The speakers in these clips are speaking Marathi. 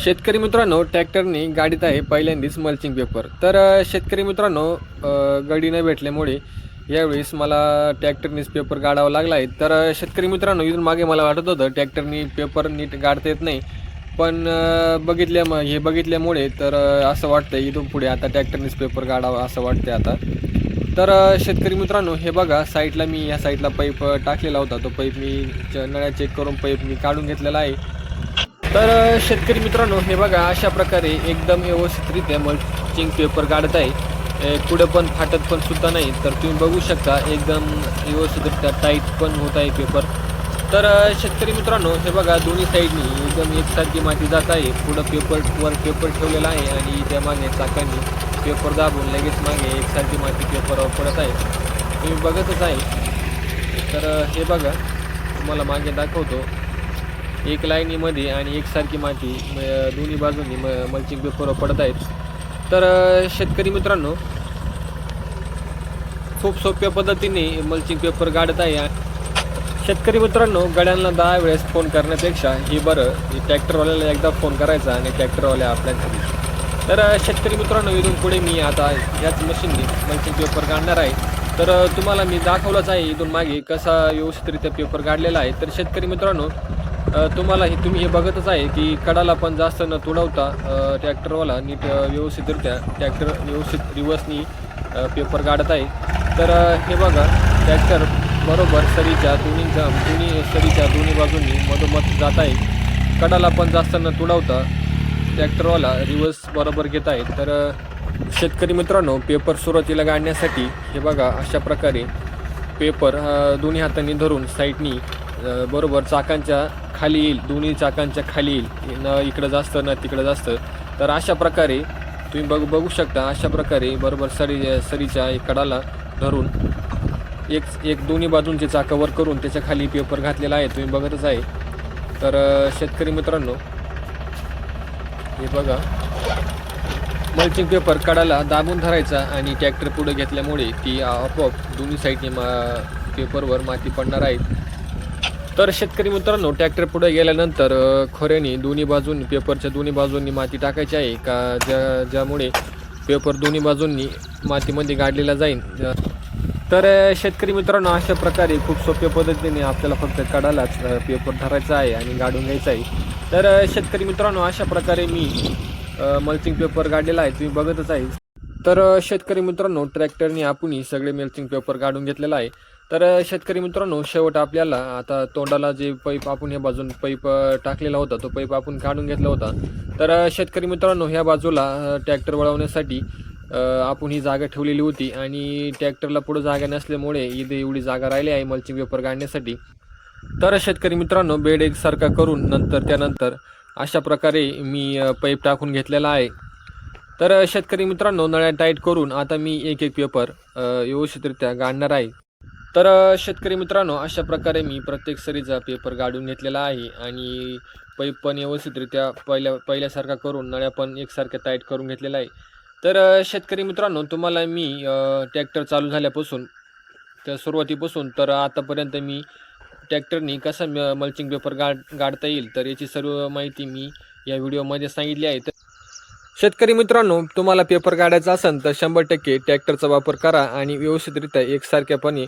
शेतकरी मित्रांनो, ट्रॅक्टरने गाडीत आहे पहिल्यांदाच मल्चिंग पेपर. शेतकरी मित्रांनो, गाडी न भेटल्यामुळे यावेळेस मला ट्रॅक्टरनेच पेपर गाडावा लागला आहे. शेतकरी मित्रांनो, इथून मागे मला वाटत होतं ट्रॅक्टरनी पेपर नीट गाडता येत नाही. पण हे बघितल्यामुळे असं वाटतंय इथून पुढे आता ट्रॅक्टरनेच पेपर गाडावा असं वाटतंय आता. शेतकरी मित्रांनो, हे बघा साईडला मी ह्या साईडला पाईप टाकलेला होता. तो पाईप मी नळ्या चेक करून पाईप मी काढून घेतलेला आहे. शेतकरी मित्रांनो, हे बघा अशा प्रकारे एकदम व्यवस्थितरित्या मल्चिंग पेपर काढत आहे. कुठं पण फाटत पण सुद्धा नाही. तर तुम्ही बघू शकता एकदम व्यवस्थितरित्या टाईट पण होत आहे पेपर. शेतकरी मित्रांनो, हे बघा दोन्ही साईडनी एकदम एकसारखी माती जात आहे. पुढं पेपरवर पेपर ठेवलेला आहे आणि त्या मागे चाकांनी पेपर दाबून लगेच मागे एकसारखी माती पेपरवर पडत आहे. तुम्ही बघतच आहे. हे बघा तुम्हाला मागे दाखवतो. एक लाईनीमध्ये आणि एकसारखी माती दोन्ही बाजूंनी मल्चिंग पेपर पडत आहेत. शेतकरी मित्रांनो, खूप सोप्या पद्धतीने मल्चिंग पेपर काढत आहे. शेतकरी मित्रांनो, गड्यांना 10 वेळेस फोन करण्यापेक्षा हे बरं, ट्रॅक्टरवाल्याला एकदा फोन करायचा आणि ट्रॅक्टरवाल्या आपल्या घरी. शेतकरी मित्रांनो, इथून पुढे मी आता ह्याच मशीनने मल्चिंग पेपर काढणार आहे. तुम्हाला मी दाखवलंच आहे इथून मागे कसा व्यवस्थितरित्या पेपर काढलेला आहे. शेतकरी मित्रांनो, तुम्ही हे बघतच आहे की कडाला पण जास्त न तुडवता ट्रॅक्टरवाला नीट व्यवस्थितरित्या ट्रॅक्टर व्यवस्थित रिवर्सनी पेपर काढत आहे. हे बघा ट्रॅक्टर बरोबर दोन्ही सरीच्या दोन्ही बाजूंनी मधोमध जात आहे. कडाला पण जास्त न तुडवता ट्रॅक्टरवाला रिवर्स बरोबर घेत आहे. शेतकरी मित्रांनो, पेपर सुरुवातीला काढण्यासाठी हे बघा अशा प्रकारे पेपर दोन्ही हातांनी धरून साईडनी बरोबर चाकांच्या खाली येईल, दोन्ही चाकांच्या खाली येईल, न इकडं जास्त न तिकडं जास्त. अशा प्रकारे तुम्ही बघू शकता. अशा प्रकारे बरोबर सरीच्या कडाला धरून एक दोन्ही बाजूंचे चाकावर करून त्याच्या खाली पेपर घातलेला आहे. तुम्ही बघतच आहे. शेतकरी मित्रांनो, हे बघा मल्चिंग पेपर कडाला दाबून धरायचा आणि ट्रॅक्टर पुढे घेतल्यामुळे ती आपोआप दोन्ही साईडने पेपरवर माती पडणार आहे. शेतकरी मित्रांनो, ट्रॅक्टर पुढे गेल्यानंतर खोऱ्याने दोन्ही बाजूंनी पेपरच्या दोन्ही बाजूंनी माती टाकायची आहे का ज्यामुळे पेपर दोन्ही बाजूंनी मातीमध्ये गाडलेला जाईल. शेतकरी मित्रांनो, अशा प्रकारे खूप सोप्या पद्धतीने आपल्याला फक्त कडालाच पेपर धरायचा आहे आणि गाडून घ्यायचा आहे. शेतकरी मित्रांनो, अशा प्रकारे मी मल्चिंग पेपर काढलेला आहे. तुम्ही बघतच आहे. शेतकरी मित्रांनो, ट्रॅक्टरने आपण सगळे मल्चिंग पेपर काढून घेतलेला आहे. शेतकरी मित्रांनो, शेवट आपल्याला आता तोंडाला जे पाईप आपण ह्या बाजून पाईप टाकलेला होता तो पाईप आपण काढून घेतला होता. शेतकरी मित्रांनो, ह्या बाजूला ट्रॅक्टर वळवण्यासाठी आपण ही जागा ठेवलेली होती आणि ट्रॅक्टरला पुढे जागा नसल्यामुळे इथे एवढी जागा राहिली आहे मल्चिंग पेपर काढण्यासाठी. शेतकरी मित्रांनो, बेड एकसारखा करून त्यानंतर अशा प्रकारे मी पाईप टाकून घेतलेला आहे. शेतकरी मित्रांनो, नळ्या टाईट करून आता मी एक पेपर व्यवस्थितरित्या गाडणार आहे. शेतकरी मित्रांनो, अशा प्रकारे मी प्रत्येक सरीचा पेपर गाडून घेतलेला आहे आणि पाईप पण व्यवस्थितरित्या पहिल्यासारखा करून नळ्या पण एकसारख्या टाईट करून घेतलेला आहे. शेतकरी मित्रांनो, तुम्हाला मी ट्रॅक्टर चालू झाल्यापासून सुरुवातीपासून आतापर्यंत मी ट्रॅक्टरनी कसा मल्चिंग पेपर गाडता येईल याची सर्व माहिती मी या व्हिडिओमध्ये सांगितली आहे. शेतकरी मित्रांनो, तुम्हाला पेपर काढायचा असेल तर 100% ट्रॅक्टरचा वापर करा आणि व्यवस्थितरित्या एकसारख्यापणे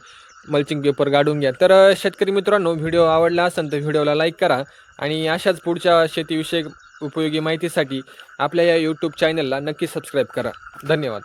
मल्चिंग पेपर काढून घ्या. शेतकरी मित्रांनो, व्हिडिओ आवडला असेल तर व्हिडिओला लाईक करा आणि अशाच पुढच्या शेतीविषयक उपयोगी माहितीसाठी आपल्या या यूट्यूब चॅनलला नक्की सबस्क्राईब करा. धन्यवाद.